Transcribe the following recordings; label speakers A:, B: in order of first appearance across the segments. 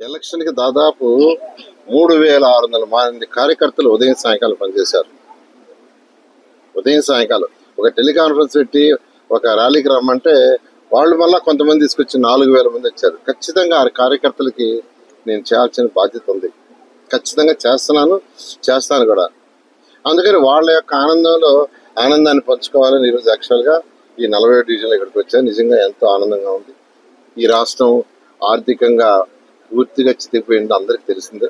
A: ఎలక్షన్కి దాదాపు 3600 మంది కార్యకర్తలు ఉదయం సాయంకాలం పనిచేశారు. ఉదయం సాయంకాలం ఒక టెలికాన్ఫరెన్స్ పెట్టి ఒక ర్యాలీకి రమ్మంటే వాళ్ళు మళ్ళీ కొంతమంది తీసుకొచ్చి 4000 మంది వచ్చారు. ఖచ్చితంగా ఆ కార్యకర్తలకి నేను చేయాల్సిన బాధ్యత ఉంది. ఖచ్చితంగా చేస్తాను కూడా. అందుకని వాళ్ళ యొక్క ఆనందాన్ని పంచుకోవాలని ఈరోజు యాక్చువల్గా ఈ 47 డివిజన్లో ఇక్కడికి వచ్చాను. నిజంగా ఎంతో ఆనందంగా ఉంది. ఈ రాష్ట్రం ఆర్థికంగా పూర్తిగా చితికిపోయింది, అందరికి తెలిసిందే.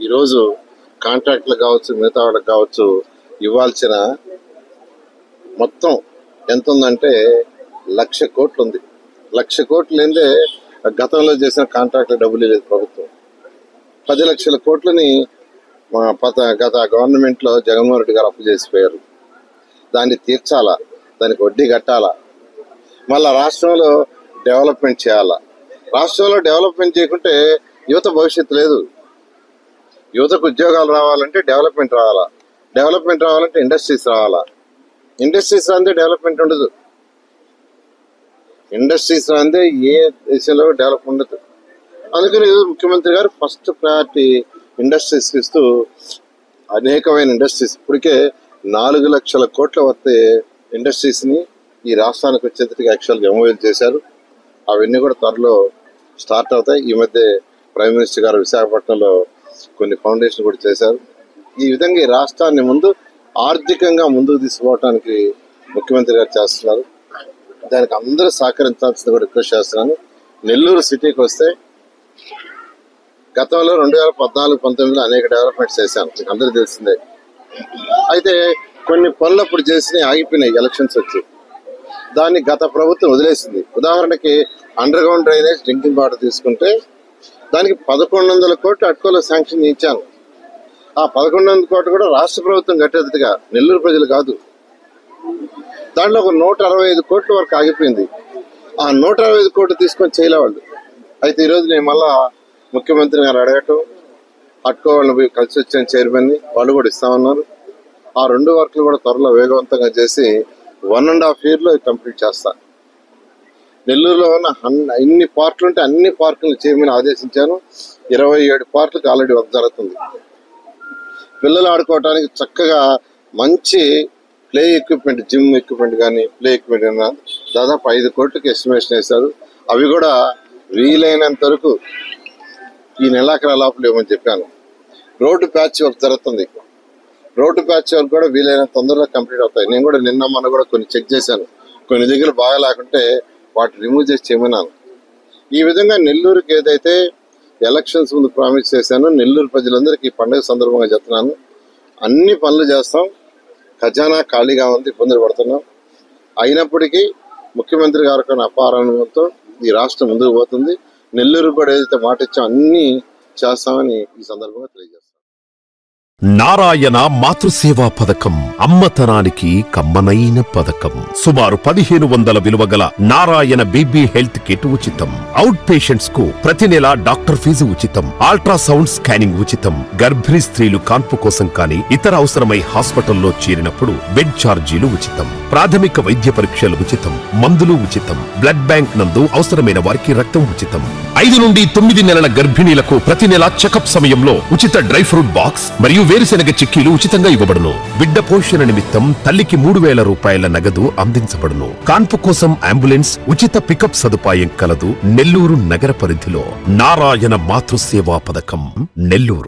A: ఈరోజు కాంట్రాక్టులు కావచ్చు, మిగతా వాళ్ళకి కావచ్చు, ఇవ్వాల్సిన మొత్తం ఎంత ఉందంటే 1,00,000 కోట్లు ఉంది. 1,00,000 కోట్లు ఏందే గతంలో చేసిన కాంట్రాక్టుల డబ్బులు లేదు ప్రభుత్వం. 10 లక్షల కోట్లని గత గవర్నమెంట్లో జగన్మోహన్ రెడ్డి గారు అప్పు చేసిపోయారు. దాన్ని తీర్చాలా, దానికి వడ్డీ కట్టాలా, మళ్ళా రాష్ట్రంలో డెవలప్మెంట్ చేయాలా. రాష్ట్రంలో డెవలప్మెంట్ చేయకుంటే యువత భవిష్యత్తు లేదు. యువతకు ఉద్యోగాలు రావాలంటే డెవలప్మెంట్ రావాలా, డెవలప్మెంట్ రావాలంటే ఇండస్ట్రీస్ రావాలా. ఇండస్ట్రీస్ రాందే డెవలప్మెంట్ ఉండదు. ఇండస్ట్రీస్ రాందే ఏ దేశంలో డెవలప్ ఉండదు. అందుకని ముఖ్యమంత్రి గారు ఫస్ట్ ప్రయారిటీ ఇండస్ట్రీస్ ఇస్తూ అనేకమైన ఇండస్ట్రీస్ ఇప్పటికే 4 లక్షల కోట్ల వర్తే ఇండస్ట్రీస్ని ఈ రాష్ట్రానికి వచ్చేందుకు యాక్చువల్గా ఎంఓఎల్ చేశారు. అవన్నీ కూడా త్వరలో స్టార్ట్ అవుతాయి. ఈ మధ్య ప్రైమ్ మినిస్టర్ గారు విశాఖపట్నంలో కొన్ని ఫౌండేషన్ కూడా చేశారు. ఈ విధంగా ఈ రాష్ట్రాన్ని ఆర్థికంగా ముందుకు తీసుకుపోవడానికి ముఖ్యమంత్రి గారు చేస్తున్నారు. దానికి అందరూ సహకరించాల్సింది కూడా రిక్వెస్ట్ చేస్తున్నాను. నెల్లూరు సిటీకి వస్తే గతంలో 2014-19లో అనేక డెవలప్మెంట్స్ చేశాను, మీకు అందరికీ తెలిసిందే. అయితే కొన్ని పనులు అప్పుడు చేసినవి ఆగిపోయినాయి ఎలక్షన్స్ వచ్చి. దాన్ని గత ప్రభుత్వం వదిలేసింది. ఉదాహరణకి under ground drainage drinking water తీసుకుంటే దానికి 1100 కోట్లు అట్కోలో శాంక్షన్ ఇచ్చాను. ఆ 1100 కోట్లు కూడా రాష్ట్ర ప్రభుత్వం కట్టేదిగా, నెల్లూరు ప్రజలు కాదు. దాంట్లో ఒక 165 కోట్ల వరకు ఆగిపోయింది. ఆ 165 కోట్లు తీసుకొని చేయలేవాళ్ళు. అయితే ఈరోజు నేను మళ్ళా ముఖ్యమంత్రి గారు అడగటం, అట్కో వాళ్ళని పోయి కలిసి వచ్చిన చైర్మన్ని వాళ్ళు కూడా ఇస్తామన్నారు. ఆ 2 వర్క్లు కూడా త్వరలో వేగవంతంగా చేసి 1.5 yearలో కంప్లీట్ చేస్తా. నెల్లూరులో ఉన్న ఇన్ని పార్కులు ఉంటే అన్ని పార్కులను చేయమని ఆదేశించాను. 27 పార్కులకు ఆల్రెడీ వర్క్ జరుగుతుంది. పిల్లలు ఆడుకోవడానికి చక్కగా మంచి ప్లే ఎక్విప్మెంట్, జిమ్ ఎక్విప్మెంట్ కానీ ప్లే ఎక్విప్మెంట్ కానీ దాదాపు 5 కోట్లకి ఎస్టిమేషన్ వేశారు. అవి కూడా వీలైనంత వరకు ఈ నెలాఖరు లోపల ఇవ్వమని చెప్పాను. రోడ్డు ప్యాచ్ వర్క్ జరుగుతుంది. రోడ్డు ప్యాచ్ వర్క్ కూడా వీలైనంత తొందరగా కంప్లీట్ అవుతాయి. నేను కూడా మొన్న కూడా కొన్ని చెక్ చేశాను. కొన్ని దగ్గర బాగా లేకుంటే వాటిని రిమూవ్ చేసి చేయమన్నాను. ఈ విధంగా నెల్లూరుకి ఏదైతే ఎలక్షన్స్ ముందు ప్రామిస్ చేశానో నెల్లూరు ప్రజలందరికీ ఈ పండుగ సందర్భంగా చెప్తున్నాను, అన్ని పనులు చేస్తాం. ఖజానా ఖాళీగా ఉంది, ఇబ్బందులు పడుతున్నాం. అయినప్పటికీ ముఖ్యమంత్రి గారు కొన్ని అపారంతో ఈ రాష్ట్రం ముందుకు పోతుంది. నెల్లూరు కూడా ఏదైతే మాట ఇచ్చామో అన్ని చేస్తామని ఈ సందర్భంగా తెలియజేస్తాం.
B: నారాయణ మాతృసేవా పథకం అమ్మతనానికి కమ్మనైన పథకం. సుమారు 1500 విలువ గల నారాయణ బేబీ హెల్త్ కిట్ ఉచితం. అవుట్ పేషెంట్స్ కు ప్రతి నెల డాక్టర్ ఫీజు ఉచితం. అల్ట్రాసౌండ్ స్కానింగ్ ఉచితం. గర్భిణీ స్త్రీలు కాన్పు కోసం కానీ ఇతర అవసరమై హాస్పిటల్లో చేరినప్పుడు బెడ్ ఛార్జీలు ఉచితం. ప్రాథమిక వైద్య పరీక్షలు ఉచితం. మందులు ఉచితం. బ్లడ్ బ్యాంక్ నందు అవసరమైన వారికి రక్తం ఉచితం. 5 నుండి 9 నెలల గర్భిణీలకు ప్రతి నెల చెకప్ సమయంలో ఉచిత డ్రై ఫ్రూట్ బాక్స్ మరియు వేరుశెనగ చిక్కీలు ఉచితంగా ఇవ్వబడును. బిడ్డ పోషణ నిమిత్తం తల్లికి 3000 రూపాయల నగదు అందించబడును. కాన్పు కోసం అంబులెన్స్ ఉచిత పికప్ సదుపాయం కలదు. నెల్లూరు నగర పరిధిలో నారాయణ మాతృసేవా పథకం, నెల్లూరు.